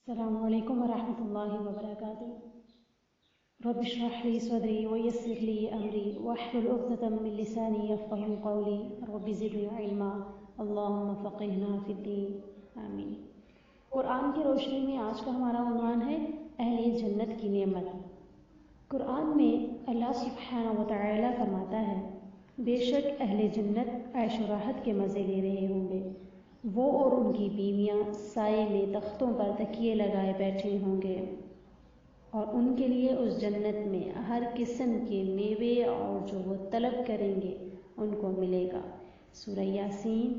السلام علیکم ورحمۃ اللہ وبرکاتہ۔ رب اشرح لی صدری ویسر لی امری واحلل عقدۃ من لسانی یفقہوا قولی رب زدنی علما اللہم فقہنا فی الدین آمین۔ قرآن کی روشنی میں آج کا ہمارا عنوان ہے اہل جنت کی نعمت۔ قرآن میں اللہ سبحانہ و تعالی فرماتا ہے بے شک اہل جنت عیش و راحت کے مزے لے رہے ہوں گے، وہ اور ان کی بیویاں سائے میں تختوں پر تکیے لگائے بیٹھے ہوں گے، اور ان کے لیے اس جنت میں ہر قسم کے میوے اور جو وہ طلب کریں گے ان کو ملے گا۔ سورہ یاسین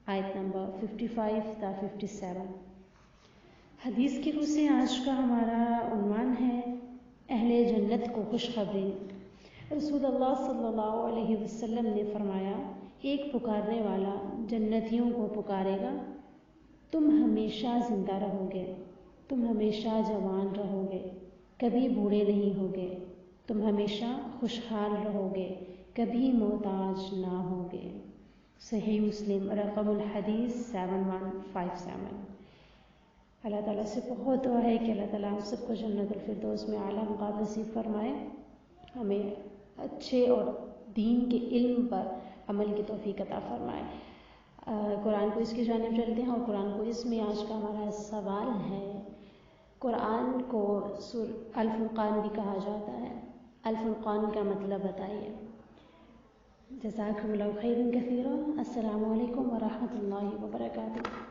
آیت نمبر 55 تا 57۔ حدیث کی روح سے آج کا ہمارا عنوان ہے اہل جنت کو خوشخبری۔ رسول اللہ صلی اللہ علیہ وسلم نے فرمایا، ایک پکارنے والا جنتیوں کو پکارے گا، تم ہمیشہ زندہ رہو گے، تم ہمیشہ جوان رہو گے، کبھی بوڑھے نہیں ہوگے، تم ہمیشہ خوشحال رہو گے، کبھی محتاج نہ ہوگے۔ صحیح مسلم رقم الحدیث 7157۔ اللہ تعالیٰ سے بہت دعا ہے کہ اللہ تعالیٰ ہم سب کو جنت الفردوس میں اعلیٰ مقام نصیب فرمائے، ہمیں اچھے اور دین کے علم پر عمل کی توفیق عطا فرمائے۔ قرآن کو اس کی جانب چلتے ہیں، اور قرآن کو اس میں آج کا ہمارا سوال ہے، قرآن کو الفرقان بھی کہا جاتا ہے، الفرقان کا مطلب بتائیے۔ جزاکم اللہ خیرا کثیرا۔ السلام علیکم ورحمۃ اللہ وبرکاتہ۔